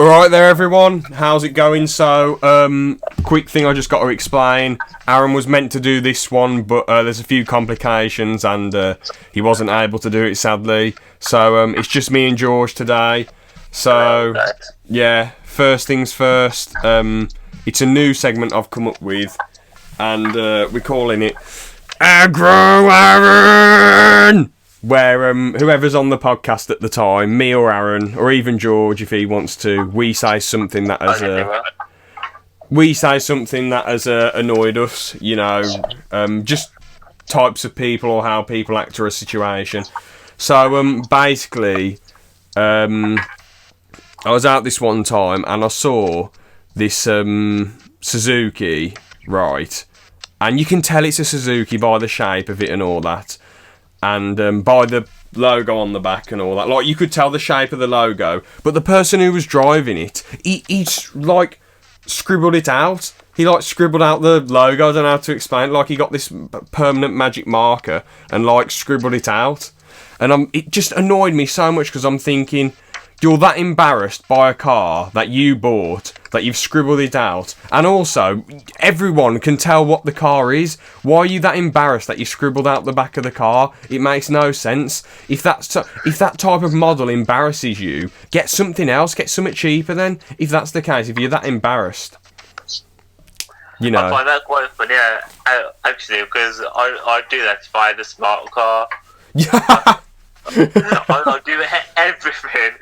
Alright there everyone, how's it going? So, quick thing I just got to explain. Aaron was meant to do this one, but there's a few complications and he wasn't able to do it sadly. So, it's just me and George today. So, yeah, first things first, it's a new segment I've come up with and we're calling it Aggro Aaron! Where whoever's on the podcast at the time, me or Aaron, or even George if he wants to, we say something that has annoyed us, you know, just types of people or how people act or a situation. So basically, I was out this one time and I saw this Suzuki, right, and you can tell it's a Suzuki by the shape of it and all that. And by the logo on the back and all that. Like, you could tell the shape of the logo. But the person who was driving it, he's like, scribbled it out. He, like, scribbled out the logo. I don't know how to explain it. Like, he got this permanent magic marker and, like, scribbled it out. And it just annoyed me so much because I'm thinking, you're that embarrassed by a car that you bought that you've scribbled it out, and also everyone can tell what the car is. Why are you that embarrassed that you scribbled out the back of the car? It makes no sense. If that type of model embarrasses you, get something else, get something cheaper then. If that's the case, if you're that embarrassed, you know. I find that quite funny, actually, because I do that to buy the smart car. Yeah. I do everything,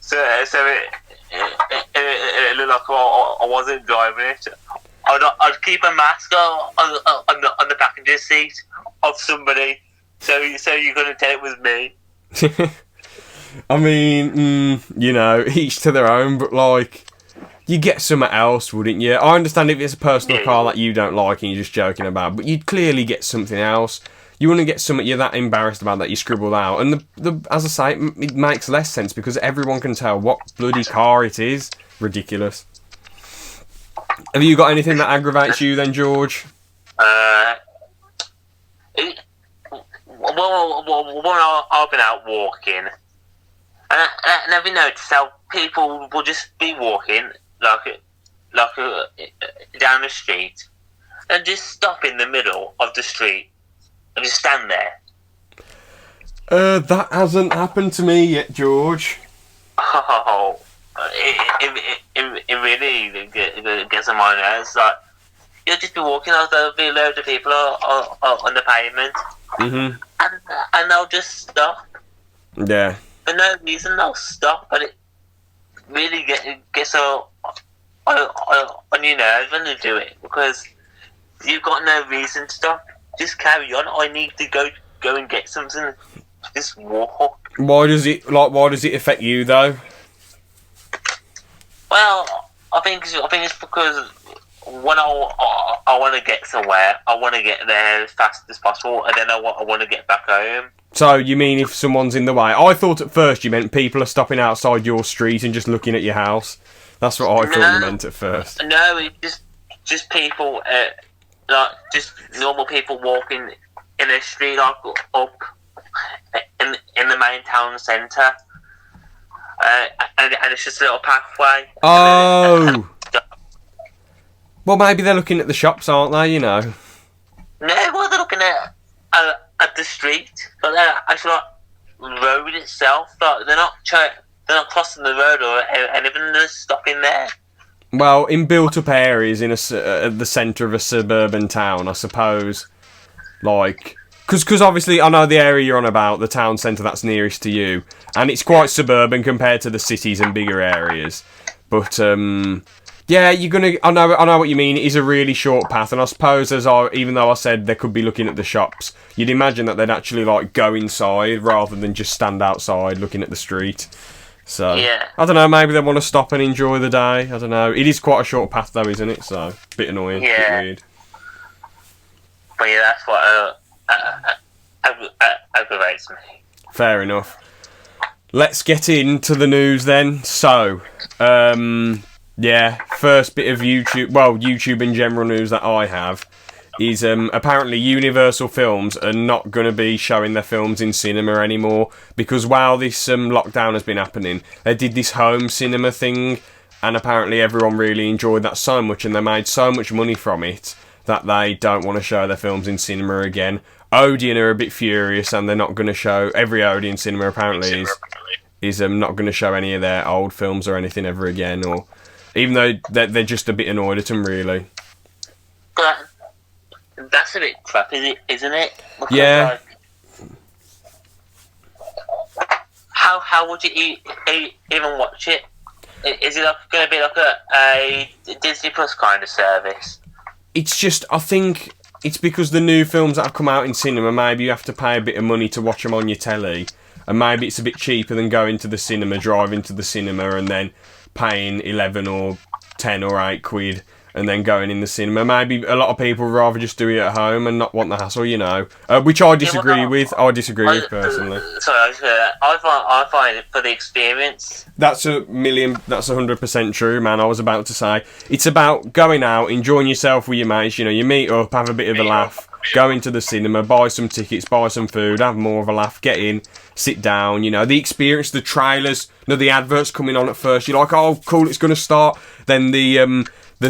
so it looked like I wasn't driving it. I'd keep a mask on the passenger seat of somebody, so you couldn't tell it was me. I mean, you know, each to their own, but like, you get something else, wouldn't you? I understand if it's a personal car that you don't like and you're just joking about, but you'd clearly get something else. You want to get something you're that embarrassed about that you scribbled out. And the as I say, it makes less sense because everyone can tell what bloody car it is. Ridiculous. Have you got anything that aggravates you then, George? Well, I've been out walking, and I've noticed how people will just be walking like down the street and just stop in the middle of the street. And just stand there. That hasn't happened to me yet, George. Oh, it really gets on my nerves. Like, you'll just be walking, there'll be loads of people on the pavement, and they'll just stop. Yeah. For no reason, they'll stop, and it really gets on your nerves when they do it, because you've got no reason to stop. Just carry on. I need to go and get something. Just walk. Why does it affect you though? Well, I think it's because when I want to get somewhere, I want to get there as fast as possible, and then I want to get back home. So you mean if someone's in the way? I thought at first you meant people are stopping outside your street and just looking at your house. That's what I thought you meant at first. No, it's just people. Like, just normal people walking in a street, like, up in the main town centre, and it's just a little pathway. Oh! Well, maybe they're looking at the shops, aren't they, you know? No, well, they're looking at the street, but they're actually like road itself. Like, they're not crossing the road or anything, they're just stopping there. Well, in built-up areas at the centre of a suburban town, I suppose, like... Because obviously, I know the area you're on about, the town centre that's nearest to you, and it's quite suburban compared to the cities and bigger areas. But, yeah, you're gonna... I know what you mean, it is a really short path, and I suppose, even though I said they could be looking at the shops, you'd imagine that they'd actually, like, go inside rather than just stand outside looking at the street. So, yeah. I don't know, maybe they want to stop and enjoy the day. I don't know. It is quite a short path though, isn't it? So, a bit annoying, yeah. A bit weird. But yeah, that's what aggravates me. Fair enough. Let's get into the news then. So, yeah, first bit of YouTube in general news that I have is apparently Universal Films are not going to be showing their films in cinema anymore, because while this lockdown has been happening, they did this home cinema thing, and apparently everyone really enjoyed that so much, and they made so much money from it that they don't want to show their films in cinema again. Odeon are a bit furious, and they're not going to show... Every Odeon cinema apparently is not going to show any of their old films or anything ever again, or even though they're just a bit annoyed at them, really. But that's a bit crappy, isn't it? Because, Yeah. How would you even watch it? Is it going to be like a Disney Plus kind of service? It's just, I think it's because the new films that have come out in cinema, maybe you have to pay a bit of money to watch them on your telly, and maybe it's a bit cheaper than going to the cinema, driving to the cinema, and then paying 11 or 10 or 8 quid, and then going in the cinema. Maybe a lot of people would rather just do it at home and not want the hassle, you know. Which I disagree with. I disagree with, personally. Sorry, I find it for the experience. That's 100% true, man. I was about to say. It's about going out, enjoying yourself with your mates, you know, you meet up, have a bit of a laugh, go into the cinema, buy some tickets, buy some food, have more of a laugh, get in, sit down, you know, the experience, the trailers, you know, the adverts coming on at first, you're like, oh, cool, it's going to start. Then the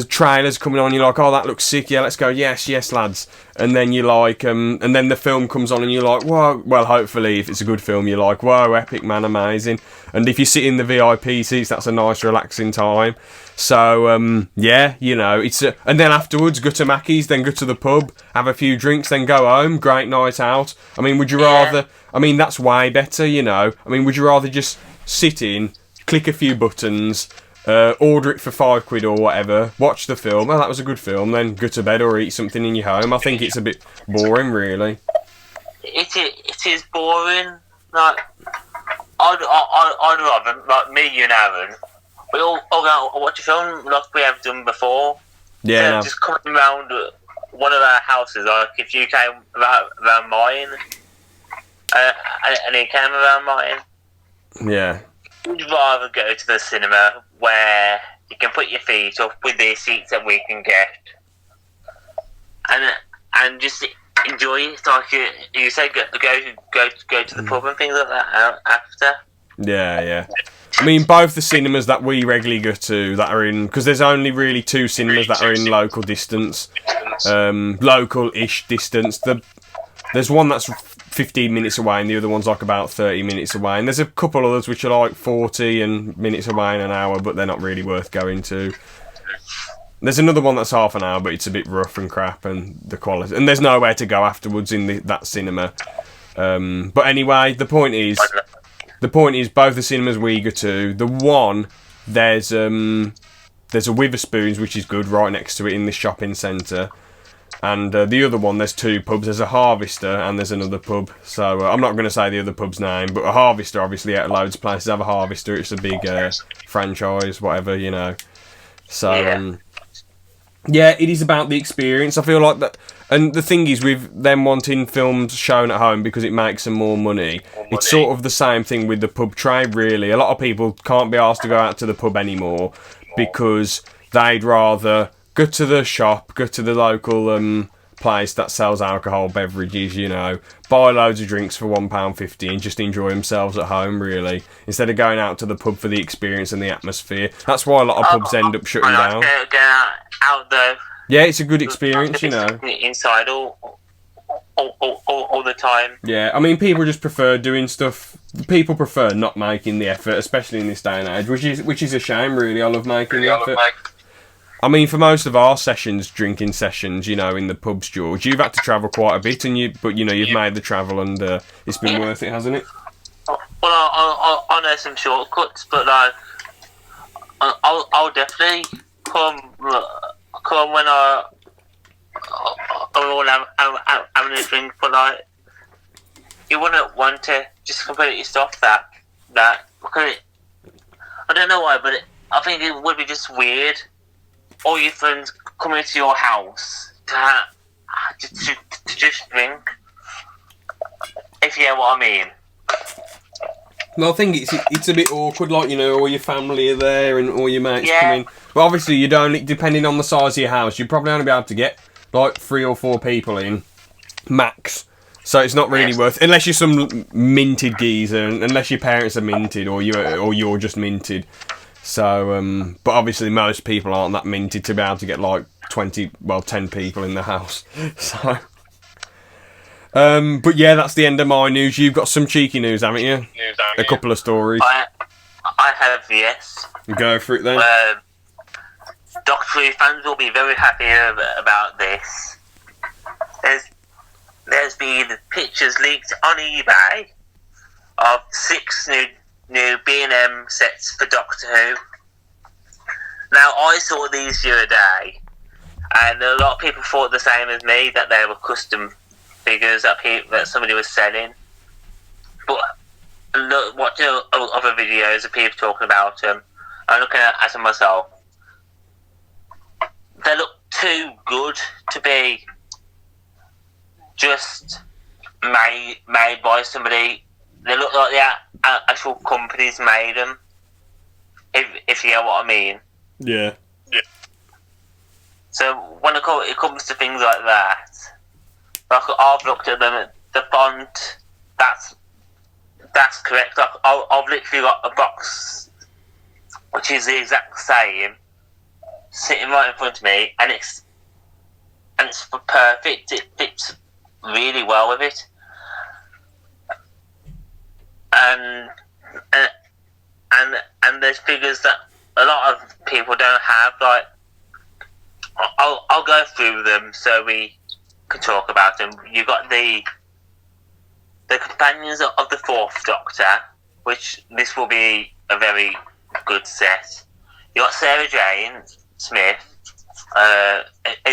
trailer's coming on, you're like, oh, that looks sick, yeah, let's go, yes, lads. And then you're like, and then the film comes on and you're like, whoa, well, hopefully, if it's a good film, you're like, whoa, epic, man, amazing. And if you sit in the VIP seats, that's a nice, relaxing time. So, yeah, you know, and then afterwards, go to Mackey's, then go to the pub, have a few drinks, then go home, great night out. I mean, would you rather, I mean, that's way better, you know. I mean, would you rather just sit in, click a few buttons, order it for £5 or whatever, watch the film, well, that was a good film, then go to bed or eat something in your home? I think it's a bit boring, really. It is boring. Like, I'd rather, like me, you and Aaron, we all go and watch a film like we have done before. Yeah. No. Just coming around one of our houses, like if you came around mine, and he came around mine. Yeah. We'd rather go to the cinema where you can put your feet up with the seats that we can get, and just enjoy it. Like you say, go to the pub and things like that after. Yeah. I mean, both the cinemas that we regularly go to that are in, because there's only really 2 cinemas that are in local distance, local-ish distance. There's one that's 15 minutes away and the other one's like about 30 minutes away, and there's a couple others which are like 40 and minutes away in an hour, but they're not really worth going to. There's another one that's half an hour, but it's a bit rough and crap, and the quality, and there's nowhere to go afterwards in that cinema. But anyway, the point is both the cinemas we go to, the one, there's a Witherspoons, which is good, right next to it in this shopping centre. And the other one, there's 2 pubs. There's a Harvester and there's another pub. So I'm not going to say the other pub's name, but a Harvester, obviously, out of loads of places have a Harvester. It's a big franchise, whatever, you know. So, yeah, it is about the experience. I feel like that. And the thing is, with them wanting films shown at home because it makes them more money, it's sort of the same thing with the pub trade, really. A lot of people can't be asked to go out to the pub anymore because they'd rather go to the shop, go to the local place that sells alcohol beverages, you know, buy loads of drinks for £1.50 and just enjoy themselves at home, really, instead of going out to the pub for the experience and the atmosphere. That's why a lot of pubs end up shutting down. Out there. Yeah, it's a good experience, you know. Inside all the time. Yeah, I mean, people just prefer doing stuff. People prefer not making the effort, especially in this day and age, which is a shame, really. I love making the effort. I mean, for most of our sessions, drinking sessions, you know, in the pubs, George, you've had to travel quite a bit, but you know, you've made the travel, and it's been worth it, hasn't it? Well, I know some shortcuts, but I'll definitely come when I'm all having a drink. But you wouldn't want to just completely stop that because I don't know why, but I think it would be just weird. All your friends coming to your house to just drink, if you know what I mean. Well, I think it's a bit awkward, like, you know, all your family are there and all your mates come in. Well, obviously, you'd only, depending on the size of your house, you'd probably only be able to get like 3 or 4 people in, max. So it's not really worth, unless you're some minted geezer, unless your parents are minted or you're just minted. So, but obviously most people aren't that minted to be able to get like 10 people in the house. So, but yeah, that's the end of my news. You've got some cheeky news, haven't you? A couple of stories. I have, yes. Go for it then. Doctor Who fans will be very happy about this. There's been pictures leaked on eBay of 6 new B&M sets for Doctor Who. Now, I saw these the other day, and a lot of people thought the same as me, that they were custom figures that somebody was selling. But watching other videos of people talking about them, I'm looking at them myself. They look too good to be just made by somebody. They look like the actual companies made them. If you know what I mean. Yeah. So when it comes to things like that, like I've looked at them, the font, that's correct. Like I've literally got a box which is the exact same sitting right in front of me, and it's perfect. It fits really well with it, and there's figures that a lot of people don't have. Like I'll go through them so we can talk about them. You've got the companions of the 4th Doctor, which this will be a very good set. You got Sarah Jane Smith,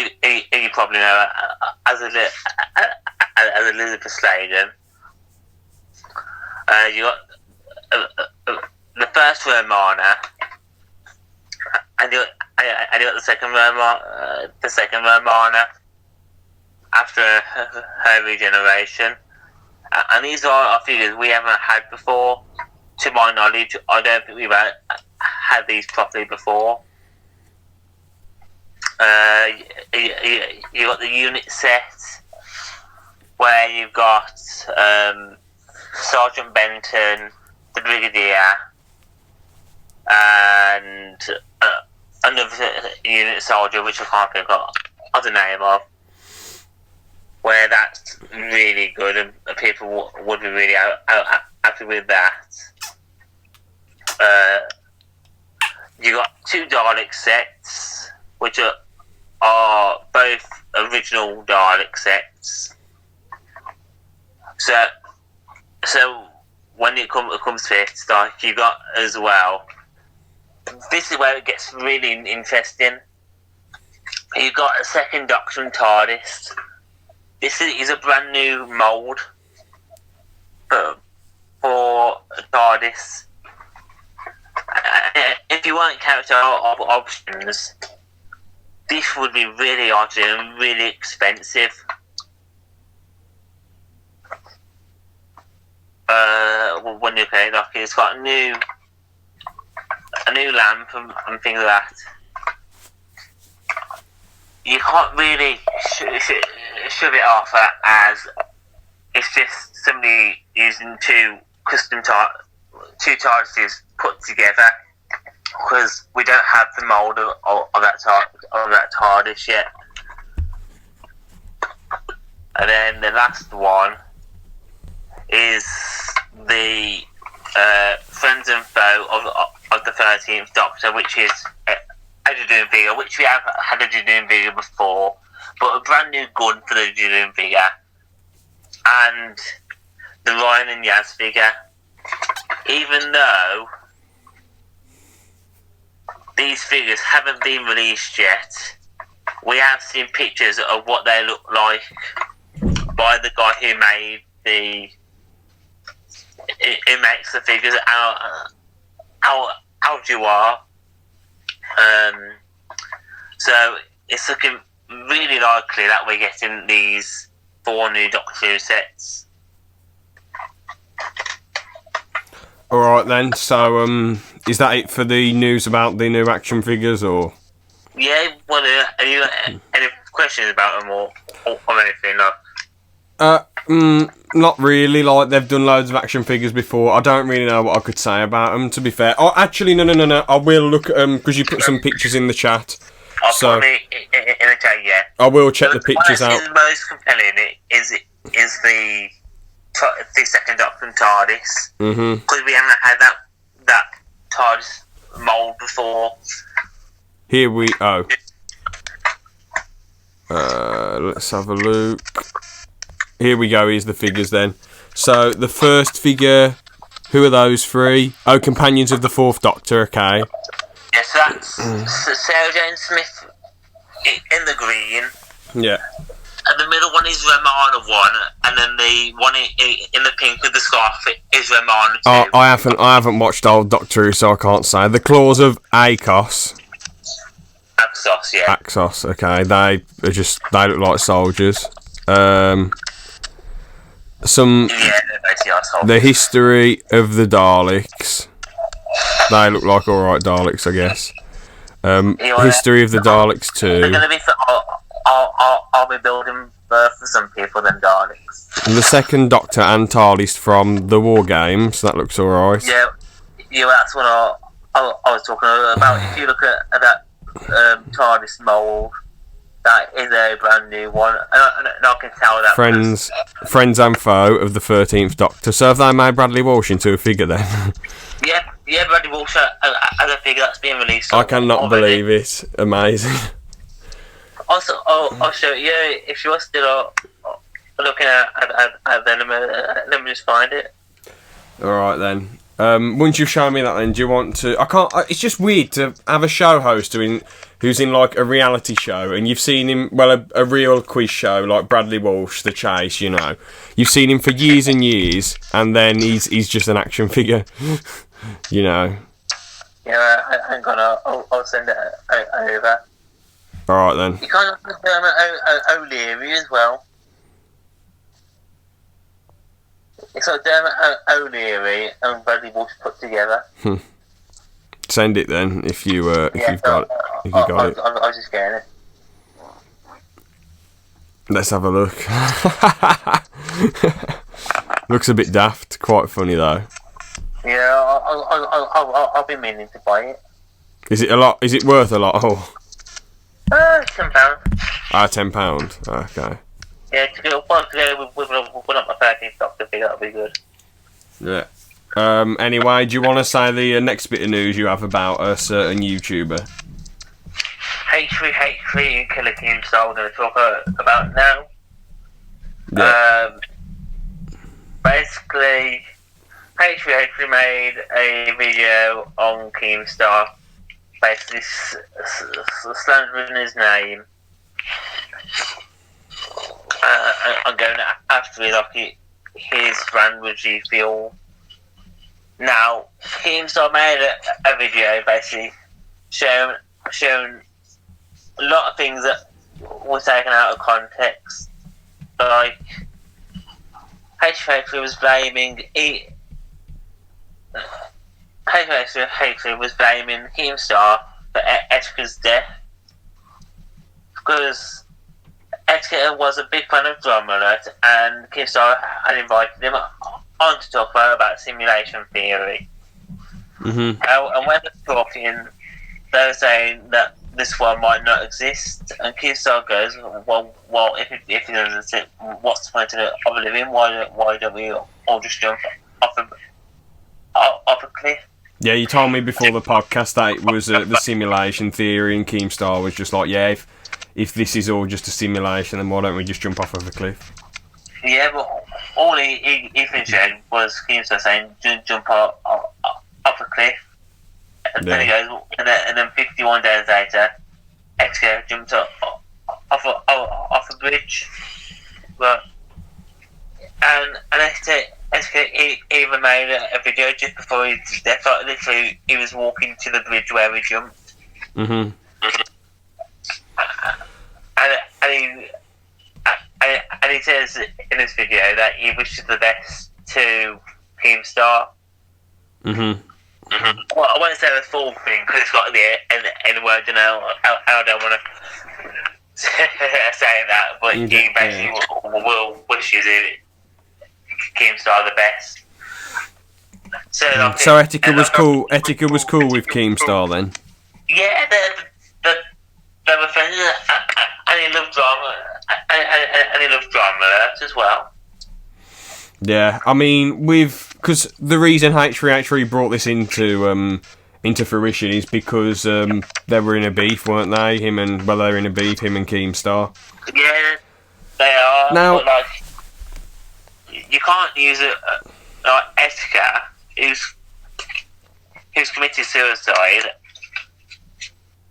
you probably know as Elizabeth Sladen. You got the first Romana, and you got the second Romana after her regeneration. And these are figures we haven't had before. To my knowledge, I don't think we've had these properly before. You got the unit set, where you've got Sergeant Benton, the Brigadier, and another unit soldier, which I can't think of the name of. Where that's really good, and people would be really happy with that. You got 2 Dalek sets, which are both original Dalek sets. So when it comes to it, like you got as well. This is where it gets really interesting. You got a 2nd Doctor and TARDIS. This is a brand new mould for TARDIS. If you want character options, this would be really odd and really expensive. When you play, like it's got a new lamp and things like that. You can't really shove it off as it's just somebody using 2 custom TARDISes put together, because we don't have the mould of that TARDIS yet. And then the last one is the Friends and Foe of the 13th Doctor, which is a Judoon figure, which we have had a Judoon figure before, but a brand new gun for the Judoon figure, and the Ryan and Yaz figure. Even though these figures haven't been released yet, we have seen pictures of what they look like by the guy who made who makes the figures out you are. So it's looking really likely that we're getting these 4 new Doctor Who sets. Alright then, so is that it for the news about the new action figures, or? Yeah, well, any questions about them or anything? Like? Not really. Like, they've done loads of action figures before. I don't really know what I could say about them, to be fair. Oh, actually, no. I will look at them, because you put some pictures in the chat. I'll So, put it in the chat, yeah. I will check the pictures out. out. The most compelling is the second Doctor and TARDIS. Because we haven't had that TARDIS mould before. Here we... Oh. Let's have a look. Here we go, here's the figures then. So, the first figure, who are those three? Oh, Companions of the Fourth Doctor, okay. Yes, that's Sarah Jane Smith in the green. Yeah. And the middle one is Romana 1, and then the one in the pink with the scarf is Romana 2. Oh, I haven't watched old Doctor Who, so I can't say. The Claws of Akos. Axos, yeah. Axos, okay. They look like soldiers. Some they're basically our soldiers. The History of the Daleks. They look like alright Daleks, I guess. History of the Daleks too. They're gonna be for I'll be building for some people them Daleks. And the second Doctor and TARDIS from the War Games. That looks alright. Yeah, that's what I was talking about. If you look at that TARDIS mould, that is a brand new one, and I can tell that. Friends and foe of the 13th Doctor. So have they made Bradley Walsh into a figure then? Yeah, Bradley Walsh as a figure that's being released. I cannot believe it. Amazing. Also, I'll show you if you are still looking at them. Let me just find it. All right then. Once you've shown me that, then do you want to? I can't. It's just weird to have a show host who's in like a reality show, and you've seen him. Well, a real quiz show like Bradley Walsh, The Chase. You know, you've seen him for years and years, and then he's just an action figure. You know. Yeah, I'm gonna. I'll send it over. All right then. You can't have O'Leary as well. It's like Dermot O'Leary and Bradley Walsh put together. Send it then if you've got it. I was just getting it. Let's have a look. Looks a bit daft. Quite funny though. Yeah, I'll be meaning to buy it. Is it a lot? Is it worth a lot? Oh. £10. £10. Okay. Yeah, to go with not my 13th Doctor figure, that'll be good. Yeah. Anyway, do you want to say the next bit of news you have about a certain YouTuber? h3h3 and Killer Keemstar we're going to talk about now. Yeah. Basically, h3h3 made a video on Keemstar, basically slandering his name. I'm going after it like his brand with G Fuel. Now, Keemstar made a video basically showing a lot of things that were taken out of context. Like, h3h3 was blaming h3h3 was blaming Keemstar for Etika's death because Etika was a big fan of Drama Alert, and Keemstar had invited him on to talk about simulation theory. Mm-hmm. And when they're talking, they're saying that this one might not exist, and Keemstar goes, well, if it doesn't, what's the point of living? Why don't we all just jump off a cliff? Yeah, you told me before the podcast that it was the simulation theory, and Keemstar was just like, yeah, if this is all just a simulation, then why don't we just jump off of a cliff? Yeah, but all he said was Keemstar saying, jump off a cliff. And then he goes, and then 51 days later, Etika jumped off a bridge. But, and Etika even made a video just before his death. Like, literally, he was walking to the bridge where he jumped. Mm-hmm. And he says in this video that he wishes the best to Keemstar. Mm-hmm. Well, I won't say the full thing because it's got the N word, you know. I don't want to saying that, but he basically will wishes it Keemstar the best. So, like, so Etika was cool. Etika was cool with Keemstar then. Yeah, they were friends, and he loved drama, and he loved drama alerts as well. Yeah, I mean, because the reason h3h3 brought this into fruition is because they were in a beef, weren't they? They were in a beef, him and Keemstar. Yeah, they are. Now, but, like, you can't use it like Etika, who's committed suicide,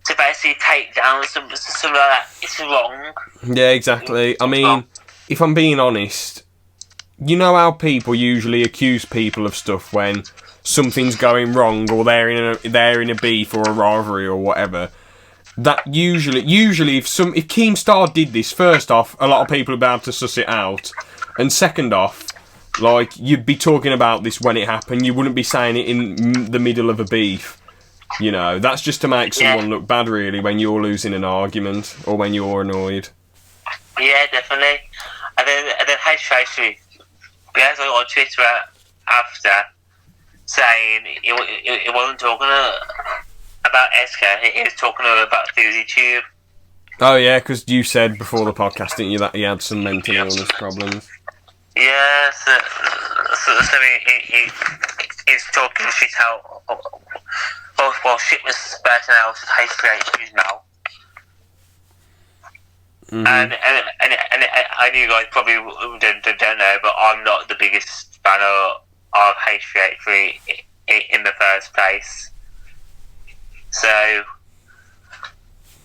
to basically take down something like that. It's wrong. Yeah, exactly. I mean, if I'm being honest, you know how people usually accuse people of stuff when something's going wrong, or they're in a beef or a rivalry or whatever. That usually if Keemstar did this, first off, a lot of people would be able to suss it out, and second off, like, you'd be talking about this when it happened. You wouldn't be saying it in the middle of a beef. You know, that's just to make someone look bad, really, when you're losing an argument or when you're annoyed. Yeah, definitely. And then h3h3 began on Twitter after saying he wasn't talking about Eska, he was talking about FusiTube. Oh yeah, because you said before the podcast, didn't you, that he had some mental illness problems? Yeah, so he's talking shit out. Well, shit was spurting out of h3h3's mouth. Mm-hmm. And I know you guys probably don't know, but I'm not the biggest fan of h3h3 in the first place. So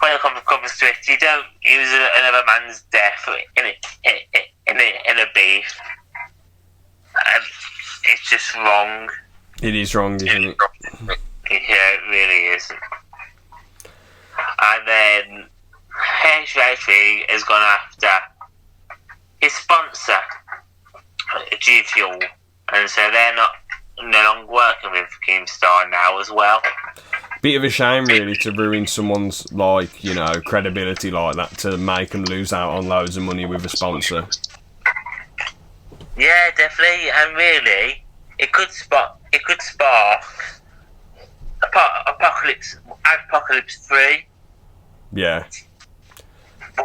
when it comes to it, you don't use another man's death in a beef. It's just wrong. It is wrong, isn't it? Yeah, it really is. And then h3h3 has gone after his sponsor, G Fuel, and so they're no longer working with Keemstar now as well. Bit of a shame, really, to ruin someone's, like, you know, credibility like that, to make them lose out on loads of money with a sponsor. Yeah, definitely, and really, it could spark Apocalypse 3. Yeah. I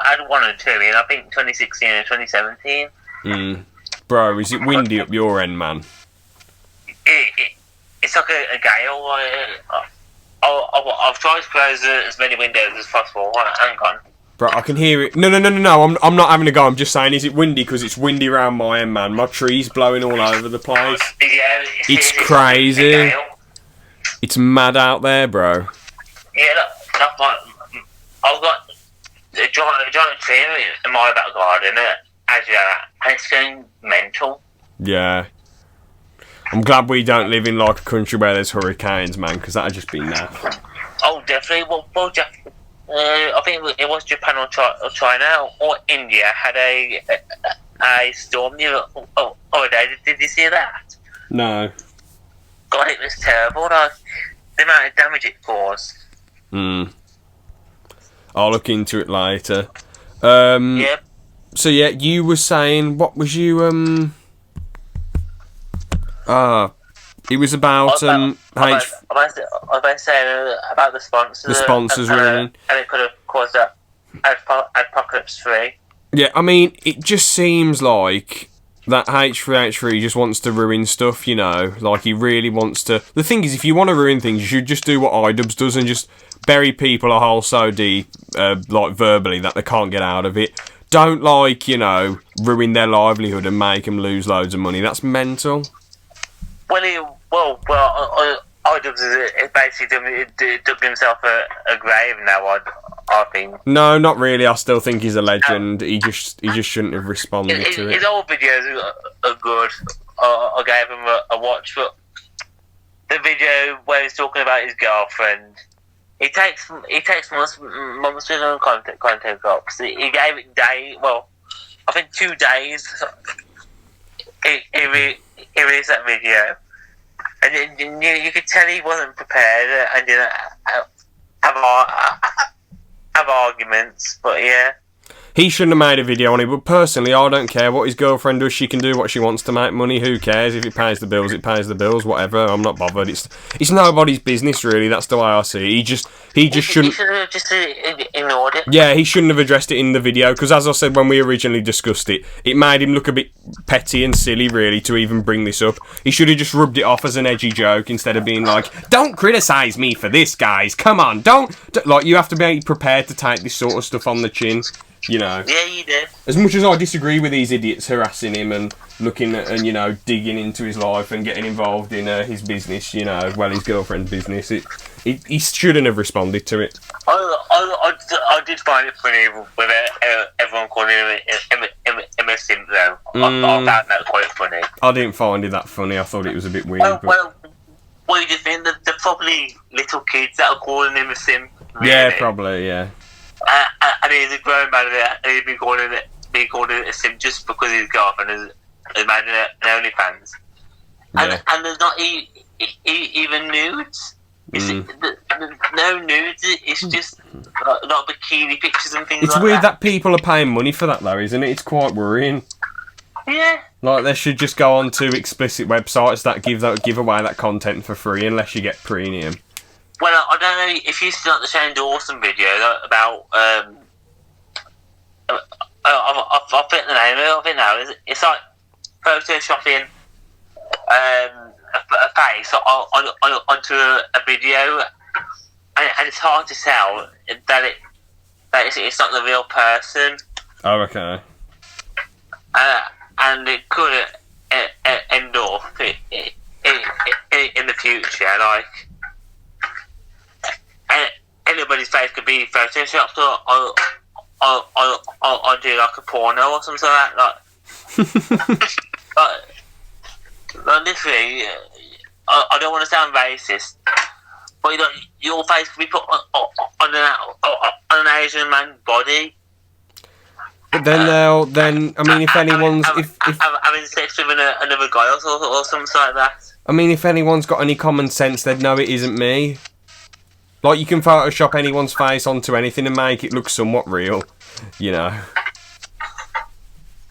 had 1 and 2 in, I think, 2016 and 2017. Bro, is it windy up your end, man? It's like a gale. I've tried to close as many windows as possible. Hang on. Bro, I can hear it. No. I'm not having a go. I'm just saying, is it windy? Because it's windy around my end, man. My tree's blowing all over the place. Yeah, it's crazy. It's mad out there, bro. Yeah, look, I've got a giant tree in my back garden, and it's going mental. Yeah. I'm glad we don't live in, like, a country where there's hurricanes, man, because that'd just be naff. Oh, definitely. Well, I think it was Japan or China or India had a storm the other day. Did you see that? No. God, it was terrible. Like, the amount of damage it caused. I'll look into it later. Yeah. So yeah, you were saying, what was you it was about I was saying about the sponsors. The sponsors, really. And it could have caused that Apocalypse 3. Yeah, I mean, it just seems like that h3h3 just wants to ruin stuff, you know? Like, he really wants to... The thing is, if you want to ruin things, you should just do what iDubbbz does and just bury people a hole so deep, like, verbally, that they can't get out of it. Don't, like, you know, ruin their livelihood and make them lose loads of money. That's mental. Well, iDubbbz is basically dug himself a grave now, I think. No, not really. I still think he's a legend. He just shouldn't have responded to it. His old videos are good. I gave him a watch, but the video where he's talking about his girlfriend, he takes months with content drops. He gave it I think 2 days. He released that video, and you could tell he wasn't prepared, and arguments, but yeah. He shouldn't have made a video on it, but personally, I don't care what his girlfriend does. She can do what she wants to make money. Who cares? If it pays the bills, it pays the bills. Whatever. I'm not bothered. It's nobody's business, really. That's the way I see it. He just shouldn't. He should have just ignored it. Yeah, he shouldn't have addressed it in the video, because as I said when we originally discussed it, it made him look a bit petty and silly, really, to even bring this up. He should have just rubbed it off as an edgy joke instead of being like, "Don't criticise me for this, guys. Come on, don't." Like, you have to be prepared to take this sort of stuff on the chin. You know. Yeah, you do. As much as I disagree with these idiots harassing him and looking at and, you know, digging into his life and getting involved in his business, you know, well, his girlfriend's business, he shouldn't have responded to it. I did find it funny with everyone calling him a simp, though. I found that quite funny. I didn't find it that funny. I thought it was a bit weird. Well, what do you think? They're probably little kids that are calling him a simp. Really. Yeah, probably, yeah. And he's a grown man, and he's been calling it a simp just because his girlfriend has made an OnlyFans. Yeah. And there's not even nudes. No nudes. It's just not bikini pictures and things. It's like weird that people are paying money for that, though, isn't it? It's quite worrying. Yeah. Like, they should just go on to explicit websites that give away that content for free, unless you get premium. Well, I don't know if you've seen the Shane Dawson video about I'll put the name of it now. It's like photoshopping a face onto a video, and it's hard to tell that it's not the real person. Oh, okay. And it could end up in the future, like. Anybody's face could be photoshopped or do like a porno or something like that. Like literally, I don't want to sound racist, but your face could be put on an Asian man's body. But then I mean, if anyone's if having sex with another guy or something like that. I mean, if anyone's got any common sense, they'd know it isn't me. Like, you can Photoshop anyone's face onto anything and make it look somewhat real, you know.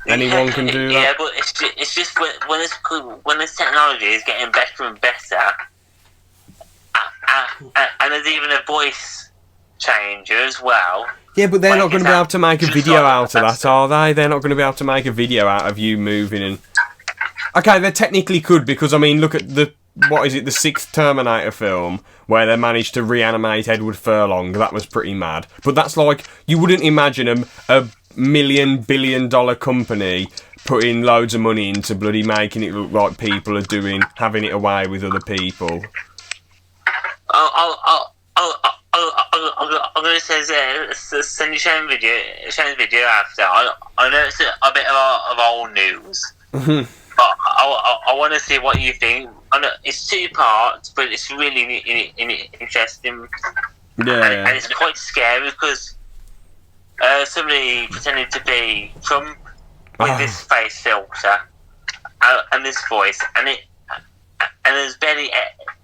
Anyone can do that. Yeah, but it's just when this technology is getting better and better, and there's even a voice changer as well. Yeah, but they're not going to be able to make a video out of that, are they? They're not going to be able to make a video out of you moving and... Okay, they technically could, because, I mean, look at the... What is it, the 6th Terminator film, where they managed to reanimate Edward Furlong. That was pretty mad. But that's like, you wouldn't imagine a $1 billion company putting loads of money into bloody making it look like people are having it away with other people. I'm going to say, send you Shane's video after. I know it's a bit of old news, but I want to see what you think. I know it's 2 parts, but it's really interesting. Yeah. And it's quite scary because somebody pretending to be Trump with this face filter and this voice, and there's barely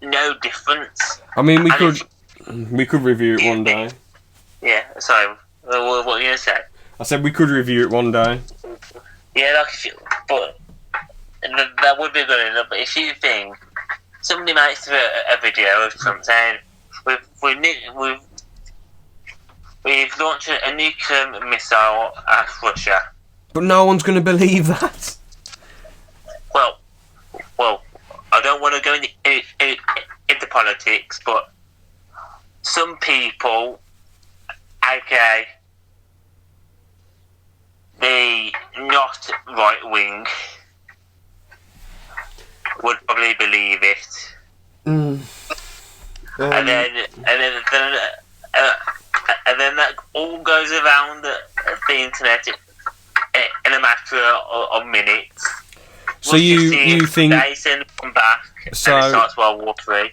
no difference. I mean, we could review it one day. Yeah. So, what were you gonna say? I said we could review it one day. Yeah, but that would be good enough. But if you think somebody makes a video of Trump saying we've launched a nuclear missile at Russia, but no one's going to believe that. Well, I don't want to go into politics, but some people, aka the not right wing, would probably believe it. And then that all goes around the internet in a matter of minutes. So you think they send them back and it starts World War III.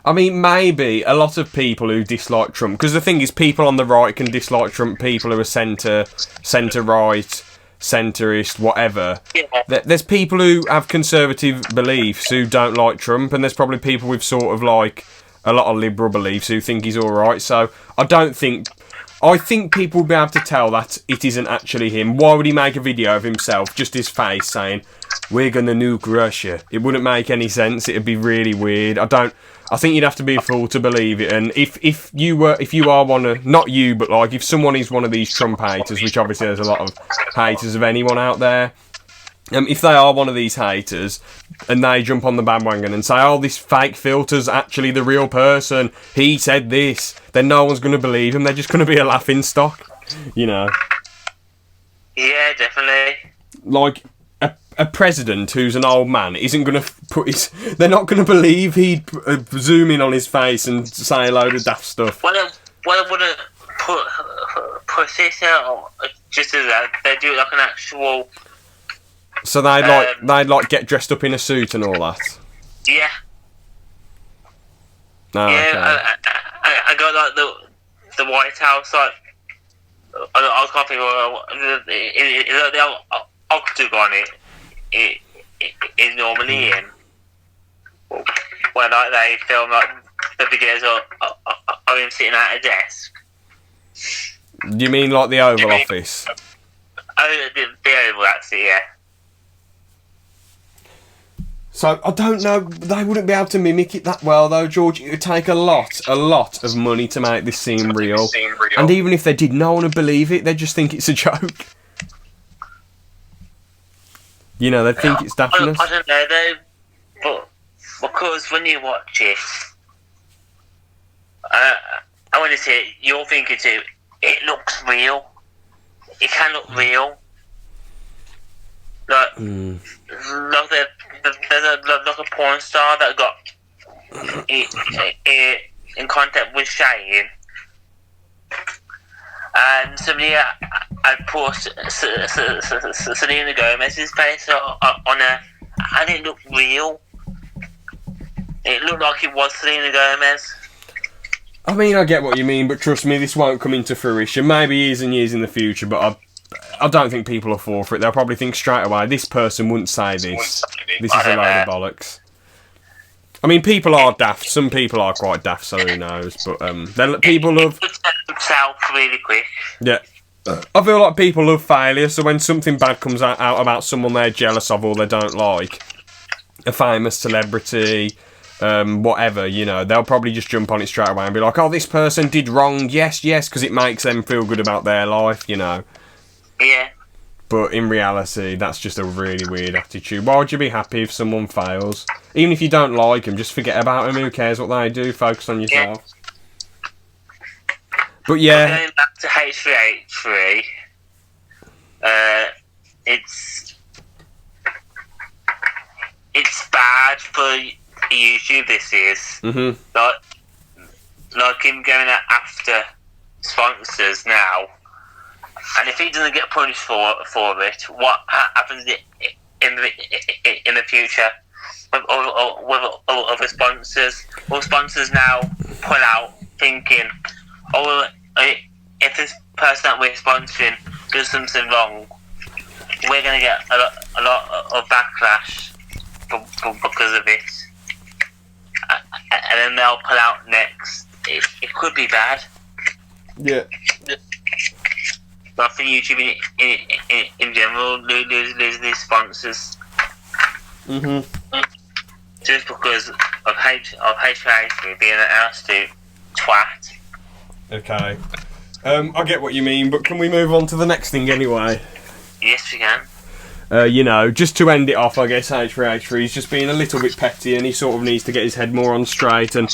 I mean, maybe a lot of people who dislike Trump, because the thing is, people on the right can dislike Trump. People who are centre right, centrist, whatever. Yeah. There's people who have conservative beliefs who don't like Trump, and there's probably people with sort of like a lot of liberal beliefs who think he's alright. So I think people will be able to tell that it isn't actually him. Why would he make a video of himself, just his face, saying, "We're gonna nuke Russia"? It wouldn't make any sense. It'd be really weird. I think you'd have to be a fool to believe it. And if you are one of, not you, but like if someone is one of these Trump haters, which obviously there's a lot of haters of anyone out there. If they are one of these haters and they jump on the bandwagon and say, "Oh, this fake filter's actually the real person, he said this," then no one's going to believe him. They're just going to be a laughing stock, you know. Yeah, definitely. Like a president who's an old man isn't going to put his. They're not going to believe he'd zoom in on his face and say a load of daft stuff. Well, I wouldn't put this out just as that. They do like an actual. So they'd get dressed up in a suit and all that. Yeah. Oh, yeah, okay. I got like the White House like I can't think of the octagon it is normally in when like they film like the videos of him sitting at a desk. You mean like the Oval Office? Oh, the Oval, that's it, yeah. So, I don't know, they wouldn't be able to mimic it that well though, George. It would take a lot of money to make this seem real. And even if they did, no one would believe it, they'd just think it's a joke. You know, they'd think it's daftness. I don't know though, but because when you watch it, I want to say, you're thinking too, it looks real. It can look real. Like, there's a porn star that got in contact with Shane, and somebody had put Selena Gomez's face on her, and it looked real. It looked like it was Selena Gomez. I mean, I get what you mean, but trust me, this won't come into fruition. Maybe years and years in the future, but I don't think people will fall for it. They'll probably think straight away, this person wouldn't say this. This is a load of bollocks. I mean, people are daft. Some people are quite daft, so who knows. But people love... South really quick. Yeah. I feel like people love failure, so when something bad comes out about someone they're jealous of or they don't like, a famous celebrity, whatever, you know, they'll probably just jump on it straight away and be like, "Oh, this person did wrong, yes," because it makes them feel good about their life, you know. Yeah. But in reality, that's just a really weird attitude. Why would you be happy if someone fails? Even if you don't like them, just forget about them. Who cares what they do? Focus on yourself. Yeah. But yeah. Going back to h3h3, it's bad for YouTube. This is like him going after sponsors now. And if he doesn't get punished for it, what happens in the future with other sponsors? Will sponsors now pull out thinking, "Oh, if this person that we're sponsoring does something wrong, we're going to get a lot of backlash because of it," and then they'll pull out next. It could be bad. Yeah. But for YouTube in general, lose these sponsors. Just because of h3h3 being an absolute twat. Okay. I get what you mean, but can we move on to the next thing anyway? Yes, we can. You know, just to end it off, I guess h3h3 is just being a little bit petty, and he sort of needs to get his head more on straight and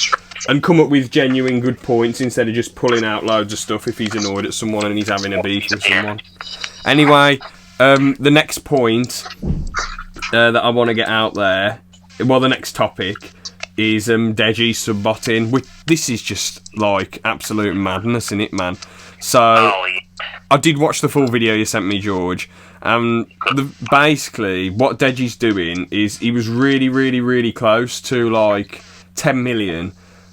come up with genuine good points instead of just pulling out loads of stuff if he's annoyed at someone and he's having a beef with someone. Anyway, the next point that I want to get out there, well, the next topic is Deji subbotting. This is just like absolute madness, isn't it, man? So I did watch the full video you sent me, George. Basically, what Deji's doing is he was really, really, really close to like 10 million.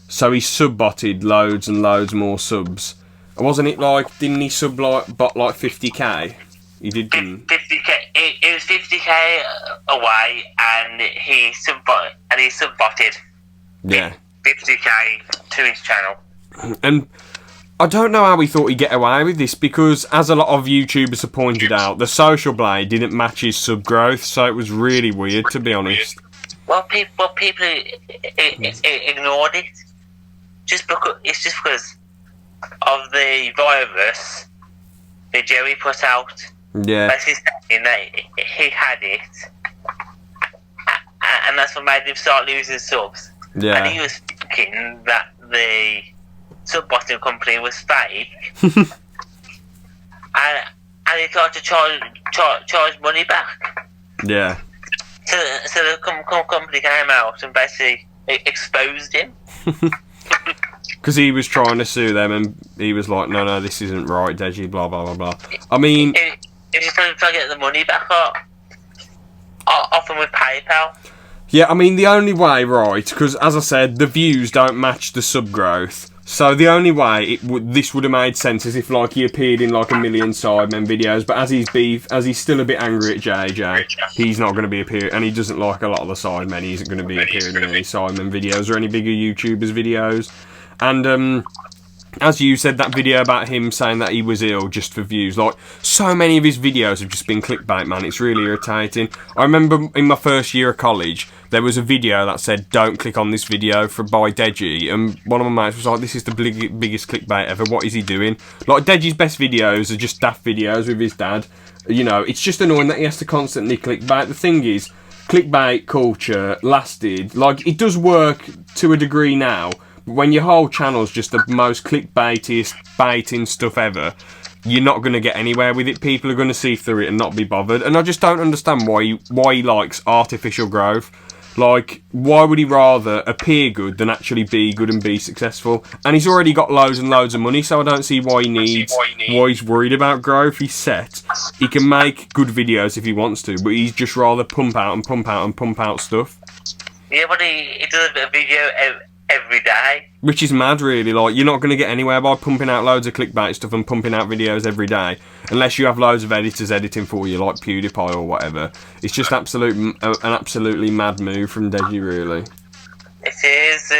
So he subbotted loads and loads more subs. Wasn't it like, didn't he bot like 50k? He did, didn't 50k. It was 50k away, and he subbotted. Yeah. 50k to his channel. And I don't know how he thought he'd get away with this, because, as a lot of YouTubers have pointed out, the social blade didn't match his sub growth, so it was really weird, to be honest. Well, people ignored it. It's just because of the virus that Jerry put out. Yeah. Basically saying that he had it, and that's what made him start losing subs. Yeah. And he was thinking that the sub-botting company was fake, and he tried to charge money back. Yeah. So the company came out and basically exposed him. Because he was trying to sue them, and he was like, no, this isn't right, Deji, blah, blah, blah, blah. I mean... If you're trying to get the money back, often with PayPal. Yeah, I mean, the only way, right, because, as I said, the views don't match the sub growth. So the only way this would have made sense is if, like, he appeared in, like, 1 million Sidemen videos, but as he's still a bit angry at JJ, he's not going to be appearing, and he doesn't like a lot of the Sidemen, he isn't going to be appearing in any Sidemen videos or any bigger YouTubers' videos. And, as you said, that video about him saying that he was ill just for views, like, so many of his videos have just been clickbait, man. It's really irritating. I remember in my first year of college, there was a video that said, don't click on this video by Deji, and one of my mates was like, this is the biggest clickbait ever, what is he doing? Like, Deji's best videos are just daft videos with his dad. You know, it's just annoying that he has to constantly clickbait. The thing is, clickbait culture lasted, like, it does work to a degree now, when your whole channel's just the most clickbaitiest, baiting stuff ever, you're not going to get anywhere with it. People are going to see through it and not be bothered. And I just don't understand why he likes artificial growth. Like, why would he rather appear good than actually be good and be successful? And he's already got loads and loads of money, so I don't see why he's worried about growth. He's set. He can make good videos if he wants to, but he's just rather pump out and pump out and pump out stuff. Yeah, but he does a video every day. Which is mad, really. Like, you're not going to get anywhere by pumping out loads of clickbait stuff and pumping out videos every day, unless you have loads of editors editing for you, like PewDiePie or whatever. It's just an absolutely mad move from Deji, really. It is.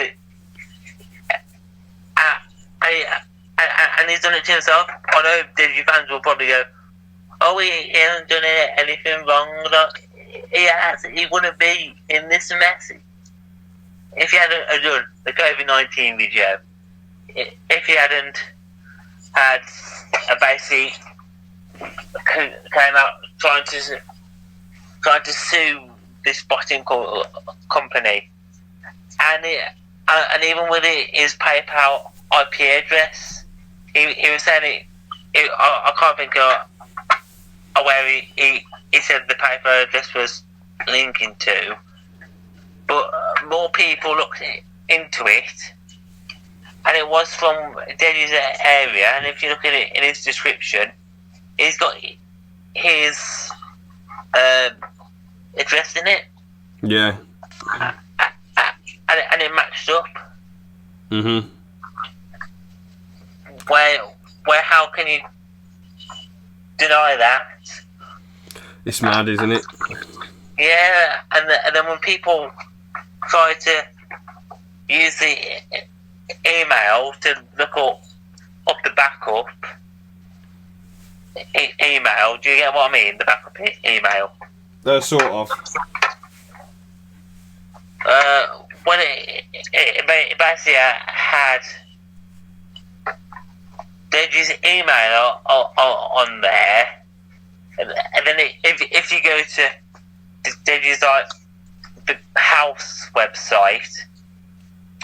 And he's done it to himself. I know Deji fans will probably go, oh, he hasn't done anything wrong. Like, he has. He wouldn't be in this mess if he hadn't done the COVID-19 video. If he hadn't had a basically came out trying to sue this botting company, and even with his PayPal IP address, he was saying I can't think of where he said the PayPal address was linking to. But more people looked into it, and it was from Deji's area. And if you look at it in his description, he's got his address in it. Yeah. And it matched up. Mhm. Where how can you deny that? It's mad, isn't it? Yeah, and then when people try to use the email to look up the backup email. Do you get what I mean? The backup email. Sort of. When it basically had Deji's email on there, and then if you go to Deji's like the house website,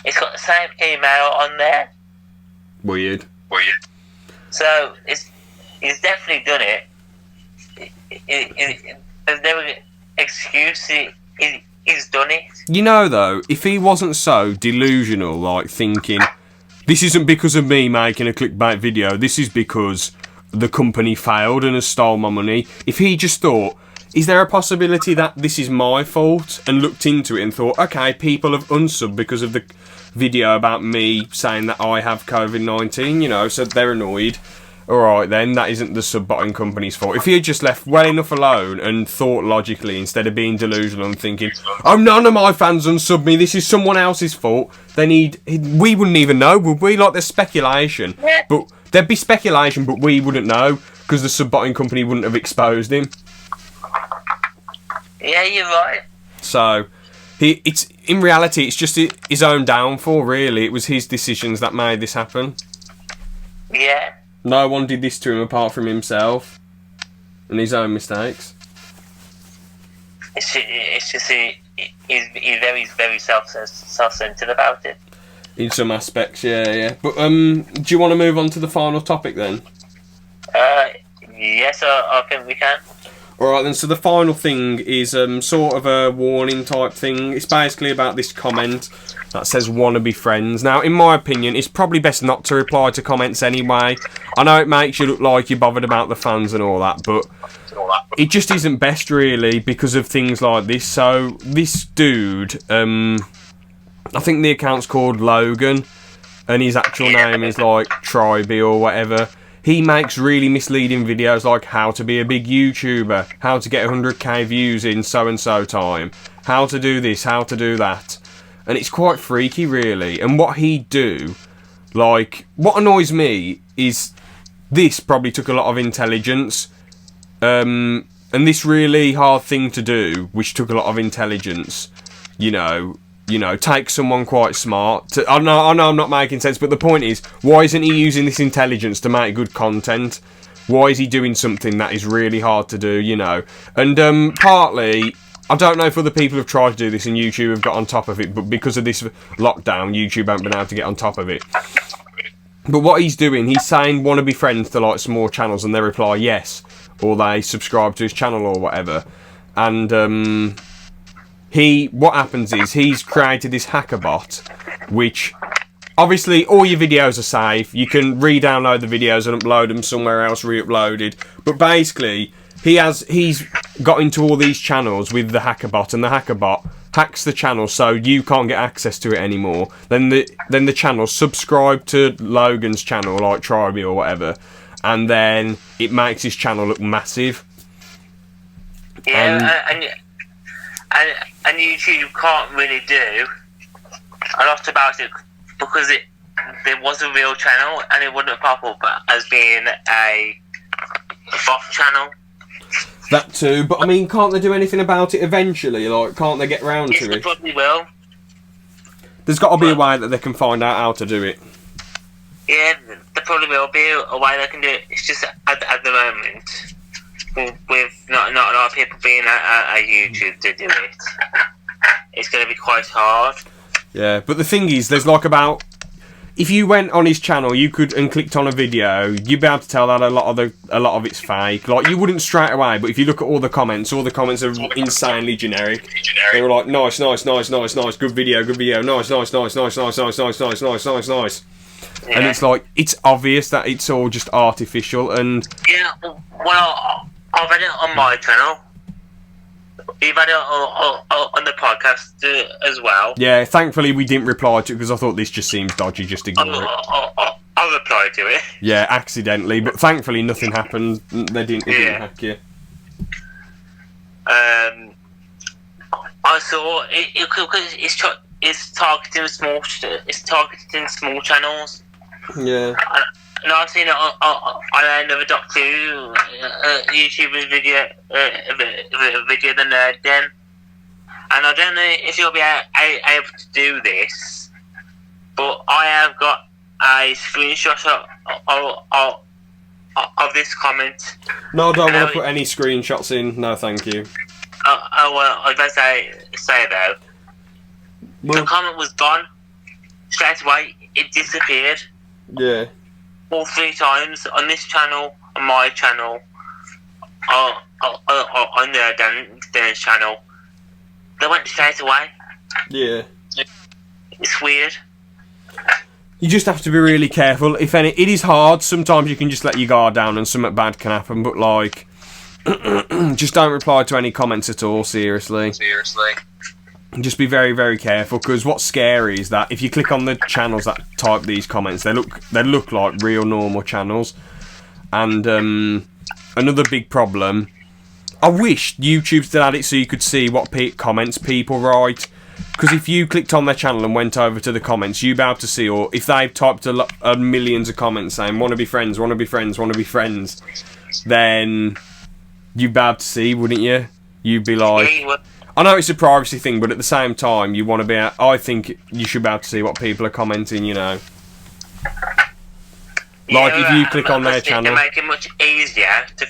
it's got the same email on there. Weird. So he's definitely done it. There's no excuse. He's done it. You know, though, if he wasn't so delusional, like thinking, this isn't because of me making a clickbait video, this is because the company failed and has stole my money. If he just thought, is there a possibility that this is my fault, and looked into it and thought, okay, people have unsubbed because of the video about me saying that I have COVID-19, you know, so they're annoyed. alright then, that isn't the sub-botting company's fault. If he had just left well enough alone and thought logically instead of being delusional and thinking, oh, none of my fans unsub me, this is someone else's fault, then we wouldn't even know, would we? Like, there's speculation. But there'd be speculation, but we wouldn't know because the sub-botting company wouldn't have exposed him. Yeah, you're right. So, it's in reality, it's just his own downfall, really. It was his decisions that made this happen. Yeah. No one did this to him apart from himself and his own mistakes. It's just he's very self-centered about it. In some aspects, yeah. But do you want to move on to the final topic then? Yes, I think we can. Alright then, so the final thing is sort of a warning type thing. It's basically about this comment that says wanna be friends. Now, in my opinion, it's probably best not to reply to comments anyway. I know it makes you look like you're bothered about the fans and all that, but it just isn't best really because of things like this. So, this dude, I think the account's called Logan, and his actual name is like Triby or whatever. He makes really misleading videos like how to be a big YouTuber, how to get 100k views in so-and-so time, how to do this, how to do that. And it's quite freaky, really. And what he'd do, like, what annoys me is this probably took a lot of intelligence. And this really hard thing to do, which took a lot of intelligence, you know, take someone quite smart. I know I'm not making sense, but the point is, why isn't he using this intelligence to make good content? Why is he doing something that is really hard to do, you know? And partly, I don't know if other people have tried to do this and YouTube have got on top of it, but because of this lockdown, YouTube haven't been able to get on top of it. But what he's doing, he's saying, want to be friends to like small channels, and they reply yes, or they subscribe to his channel or whatever. And what happens is he's created this hacker bot, which obviously all your videos are safe. You can re-download the videos and upload them somewhere else, re-uploaded. But basically, he's got into all these channels with the hacker bot, and the hacker bot hacks the channel so you can't get access to it anymore. Then the channel subscribe to Logan's channel, like Triby or whatever, and then it makes his channel look massive. Yeah, and YouTube can't really do a lot about it because there was a real channel and it wouldn't pop up as being a bot channel. That too, but I mean, can't they do anything about it eventually? Like, can't they get round to it? Yes, they probably will. There's got to be a way that they can find out how to do it. Yeah, there probably will be a way they can do it. It's just at the moment, with not a lot of people being at YouTube to do it, it's going to be quite hard. Yeah, but the thing is, there's like about, if you went on his channel, you could and clicked on a video, you'd be able to tell that a lot of it's fake. Like, you wouldn't straight away, but if you look at all the comments are insanely generic. They were like, nice, good video, nice. Yeah. And it's like, it's obvious that it's all just artificial. And yeah, well, I've had it on my channel. You've had it on the podcast as well. Yeah, thankfully we didn't reply to it because I thought this just seems dodgy, just ignore it. I'll reply to it. Yeah, accidentally, but thankfully nothing happened. They didn't hack you. I saw it's targeting small channels. Yeah. And I've seen it on another Doctor Who YouTuber's video, the Nerd Den. And I don't know if you'll be able to do this, but I have got a screenshot of this comment. No, I don't want to put any screenshots in. No, thank you. Well, I was about to say though, the comment was gone straight away. It disappeared. Yeah. All 3 times on this channel, on my channel, on Den's channel. They went straight away. Yeah. It's weird. You just have to be really careful. If any, it is hard. Sometimes you can just let your guard down and something bad can happen. But like, just don't reply to any comments at all. Seriously. Just be very, very careful, because what's scary is that if you click on the channels that type these comments, they look like real normal channels, And another big problem, I wish YouTube still had it so you could see what comments people write. Because if you clicked on their channel and went over to the comments, you'd be able to see, or if they've typed millions of comments saying, want to be friends, want to be friends, want to be friends, then you'd be able to see, wouldn't you? You'd be like, I know it's a privacy thing, but at the same time, you want to be, I think you should be able to see what people are commenting, you know. Like if you click on their channel. It make it much easier to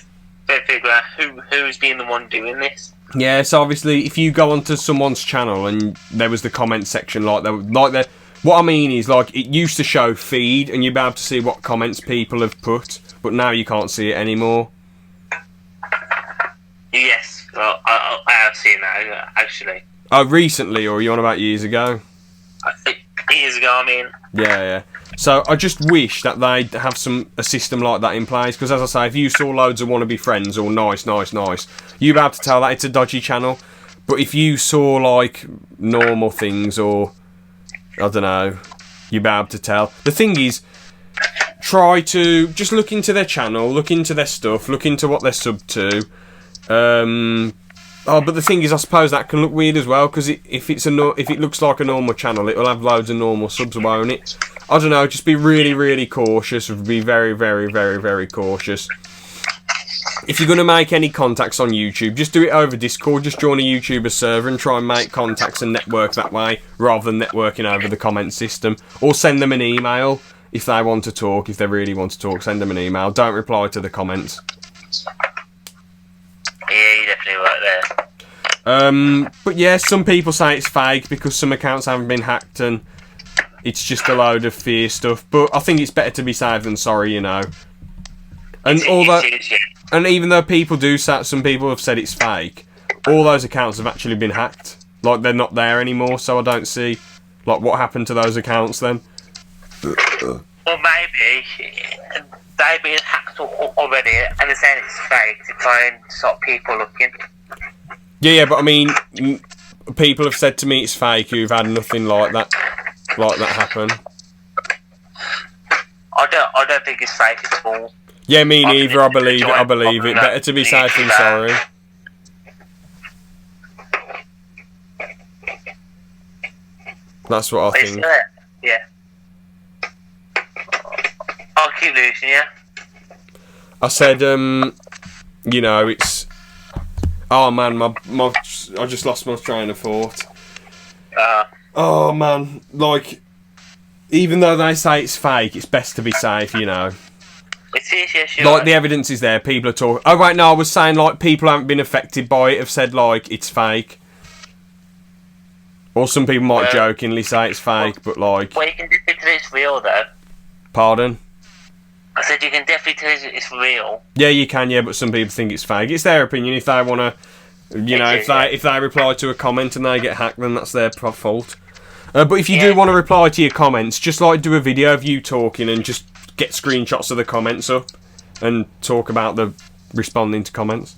figure out who's been the one doing this. Yeah, so obviously, if you go onto someone's channel and there was the comment section, what I mean is, like, it used to show feed and you'd be able to see what comments people have put, but now you can't see it anymore. Yes, well, I have seen that, actually. Oh, recently, or are you on about years ago? Years ago, I mean. Yeah. So I just wish that they'd have a system like that in place, because as I say, if you saw loads of wannabe friends or nice, you'd be able to tell that it's a dodgy channel. But if you saw like normal things, or I don't know, you'd be able to tell. The thing is, try to just look into their channel, look into their stuff, look into what they're sub to. But the thing is, I suppose that can look weird as well, because if it looks like a normal channel, it will have loads of normal subs, won't it? I don't know, just be really, really cautious. Be very, very, very, very cautious. If you're going to make any contacts on YouTube, just do it over Discord. Just join a YouTuber server and try and make contacts and network that way, rather than networking over the comment system. Or send them an email if they want to talk. If they really want to talk, send them an email. Don't reply to the comments. Yeah, you definitely right there. But yeah, some people say it's fake because some accounts haven't been hacked and it's just a load of fear stuff. But I think it's better to be safe than sorry, you know. And and even though people do say, some people have said it's fake, all those accounts have actually been hacked. Like, they're not there anymore, so I don't see, like, what happened to those accounts then. Well, maybe they've been hacked already and they're saying it's fake to try and stop people looking. Yeah, but I mean, people have said to me it's fake who've had nothing like that happen. I don't think it's fake at all. Yeah, me neither. I believe it. Better to be safe than sorry. That's what I think. Yeah. I'll keep losing, yeah. I said, you know, it's. Oh man, I just lost my train of thought. Oh man, like, even though they say it's fake, it's best to be safe, you know. It is, yeah, sure. Like, the evidence is there, people are talking. Oh, right, no, I was saying, like, people haven't been affected by it, have said, like, it's fake. Or some people might jokingly say it's fake, but, like... Well, you can definitely tell it's real, though. Pardon? I said you can definitely tell it's real. Yeah, you can, yeah, but some people think it's fake. It's their opinion. If they want to, you know, if they reply to a comment and they get hacked, then that's their fault. But if you do want to reply to your comments, just, like, do a video of you talking and just get screenshots of the comments up and talk about the responding to comments.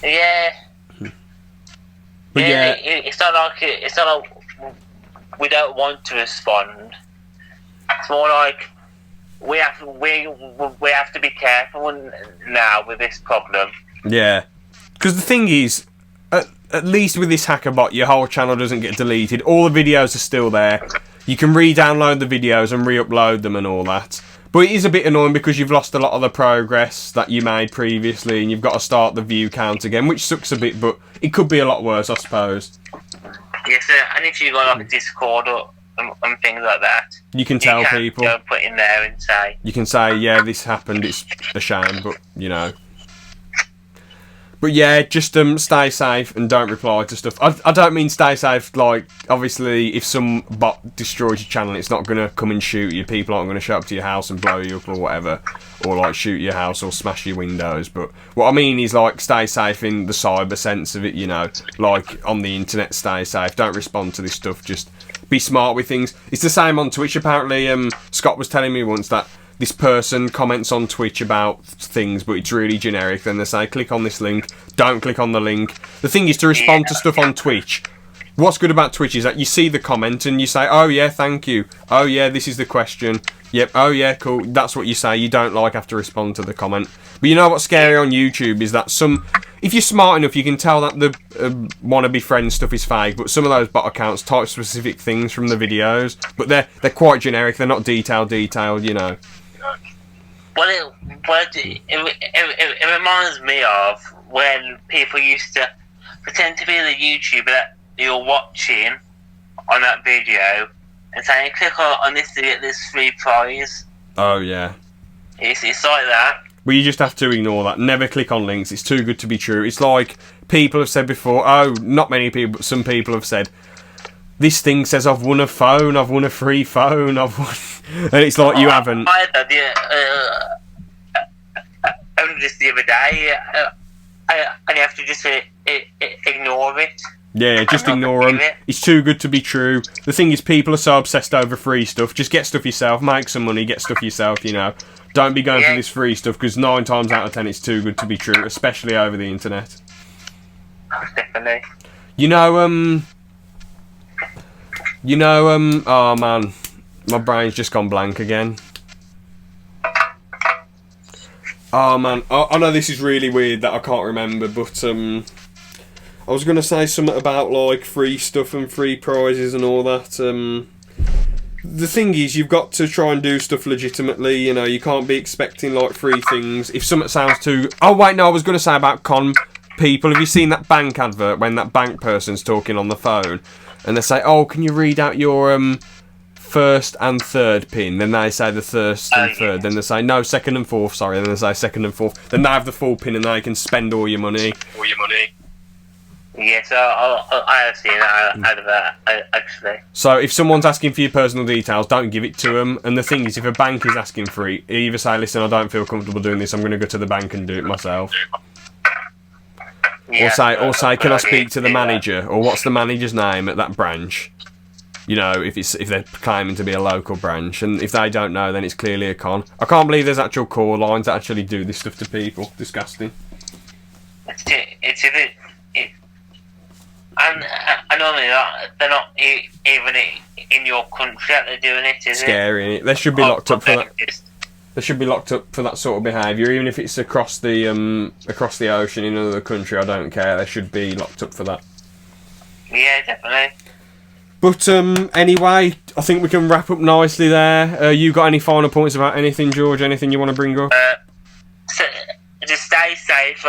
Yeah. But yeah, it's not like we don't want to respond. It's more like we have to be careful now with this problem. Yeah, because the thing is, at least with this hacker bot, your whole channel doesn't get deleted. All the videos are still there. You can re-download the videos and re-upload them and all that. But it is a bit annoying because you've lost a lot of the progress that you made previously and you've got to start the view count again, which sucks a bit, but it could be a lot worse, I suppose. Yes, and if you've got like a Discord and things like that, you can tell people. Go put in there and say. You can say, yeah, this happened, it's a shame, but, you know. But yeah, just stay safe and don't reply to stuff. I don't mean stay safe, like, obviously, if some bot destroys your channel, it's not going to come and shoot you. People aren't going to show up to your house and blow you up or whatever. Or, like, shoot your house or smash your windows. But what I mean is, like, stay safe in the cyber sense of it, you know. Like, on the internet, stay safe. Don't respond to this stuff. Just be smart with things. It's the same on Twitch, apparently. Scott was telling me once that this person comments on Twitch about things, but it's really generic. Then they say, click on this link. Don't click on the link. The thing is, to respond to stuff on Twitch, what's good about Twitch is that you see the comment and you say, oh yeah, thank you. Oh yeah, this is the question. Yep, oh yeah, cool. That's what you say. You don't have to respond to the comment. But you know what's scary on YouTube is that if you're smart enough, you can tell that the wannabe friend stuff is fake, but some of those bot accounts type specific things from the videos, but they're quite generic, they're not detailed, you know. Well, it reminds me of when people used to pretend to be the YouTuber that you're watching on that video and saying, click on this to get this free prize. Oh, yeah. It's like that. Well, you just have to ignore that. Never click on links. It's too good to be true. It's like people have said before, not many people, but some people have said, this thing says I've won a phone, I've won a free phone, I've won... And it's like, you haven't. Only just the other day, and you have to just ignore it. Yeah, just ignore them. It's too good to be true. The thing is, people are so obsessed over free stuff. Just get stuff yourself, make some money, get stuff yourself, you know. Don't be going for this free stuff, because 9 times out of 10 it's too good to be true, especially over the internet. Definitely. Oh man, my brain's just gone blank again. Oh man, I know this is really weird that I can't remember, but I was going to say something about like free stuff and free prizes and all that. The thing is, you've got to try and do stuff legitimately, you know, you can't be expecting like free things. If something sounds too... Oh wait, no, I was going to say about con people. Have you seen that bank advert when that bank person's talking on the phone and they say, oh, can you read out your first and third pin? Then they say the first and third. Then they say, no, second and fourth, sorry. Then they say second and fourth. Then they have the full pin and they can spend all your money. Yes, I have seen that actually. So if someone's asking for your personal details, don't give it to them. And the thing is, if a bank is asking for it, either say, listen, I don't feel comfortable doing this, I'm going to go to the bank and do it myself. Yeah, or say, can I speak to the manager? Or what's the manager's name at that branch? You know, if they're claiming to be a local branch. And if they don't know, then it's clearly a con. I can't believe there's actual call lines that actually do this stuff to people. Disgusting. And normally they're not even in your country that they're doing it, is scary, it? Isn't it? They should be locked up for that. They should be locked up for that sort of behaviour, even if it's across the ocean in another country. I don't care. They should be locked up for that. Yeah, definitely. But anyway, I think we can wrap up nicely there. You got any final points about anything, George? Anything you want to bring up? So just stay safe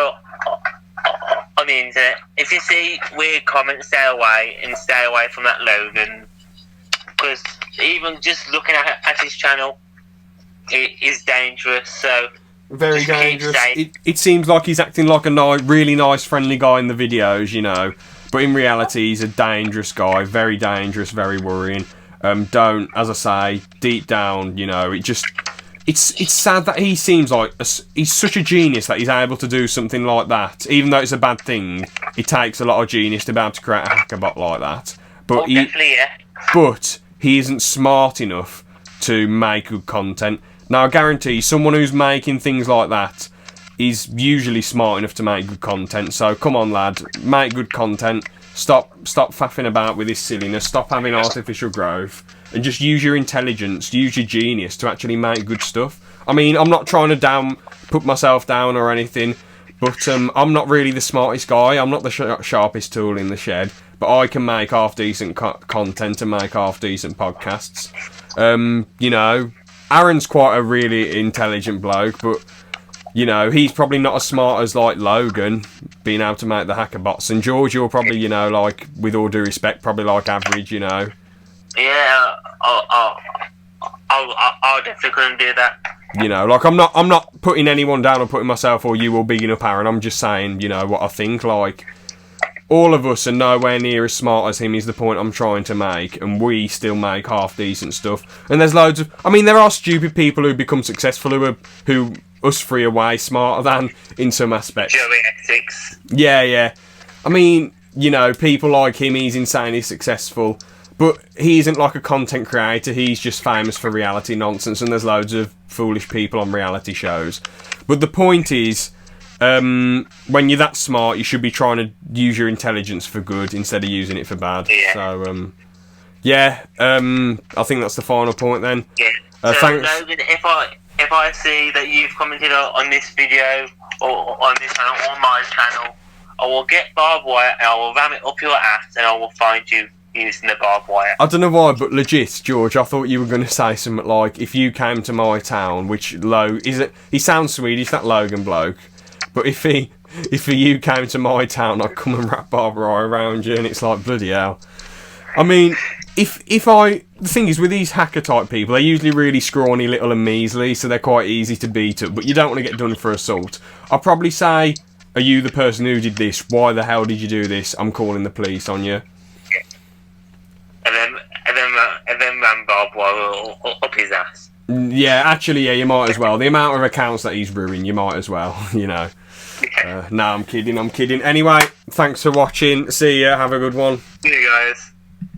on the internet. If you see weird comments, stay away from that Logan, because even just looking at his channel, it is dangerous. So very dangerous. It seems like he's acting like a really nice, friendly guy in the videos, you know, but in reality, he's a dangerous guy. Very dangerous, very worrying. Don't, as I say, deep down, you know, It's sad that he seems like he's such a genius that he's able to do something like that. Even though it's a bad thing, it takes a lot of genius to be able to create a hacker bot like that. But but he isn't smart enough to make good content. Now, I guarantee someone who's making things like that is usually smart enough to make good content. So come on, lad, make good content. Stop faffing about with this silliness. Stop having artificial growth. And just use your intelligence, use your genius to actually make good stuff. I mean, I'm not trying to put myself down or anything, but I'm not really the smartest guy. I'm not the sharpest tool in the shed, but I can make half-decent content and make half-decent podcasts. You know, Aaron's quite a really intelligent bloke, but, you know, he's probably not as smart as, like, Logan, being able to make the hacker bots. And George, you're probably, you know, like, with all due respect, probably like average, you know. Yeah, I definitely couldn't do that. You know, like I'm not putting anyone down or putting myself or you or bigging up Aaron. I'm just saying, you know, what I think. Like, all of us are nowhere near as smart as him is the point I'm trying to make, and we still make half decent stuff. And there's loads of, I mean, there are stupid people who become successful who us three are way smarter than in some aspects. Joey ethics. Yeah. I mean, you know, people like him, he's insanely successful. But he isn't like a content creator, he's just famous for reality nonsense, and there's loads of foolish people on reality shows. But the point is, when you're that smart, you should be trying to use your intelligence for good instead of using it for bad. Yeah. So, I think that's the final point then. Yeah. So, Thanks. Logan, if I see that you've commented on this video or on this channel or my channel, I will get barbed wire and I will ram it up your ass and I will find you using the barbed wire. I don't know why, but legit, George, I thought you were going to say something like, if you came to my town, which he sounds Swedish, that Logan bloke, but if you came to my town, I'd come and wrap barbed wire around you, and it's like, bloody hell. I mean, the thing is, with these hacker type people, they're usually really scrawny, little and measly, so they're quite easy to beat up, but you don't want to get done for assault. I'll probably say, are you the person who did this? Why the hell did you do this? I'm calling the police on you. And then ram barbed wire up his ass. Yeah, actually, yeah, you might as well. The amount of accounts that he's ruined, you might as well, you know. No, I'm kidding. Anyway, thanks for watching. See ya, have a good one. See you guys.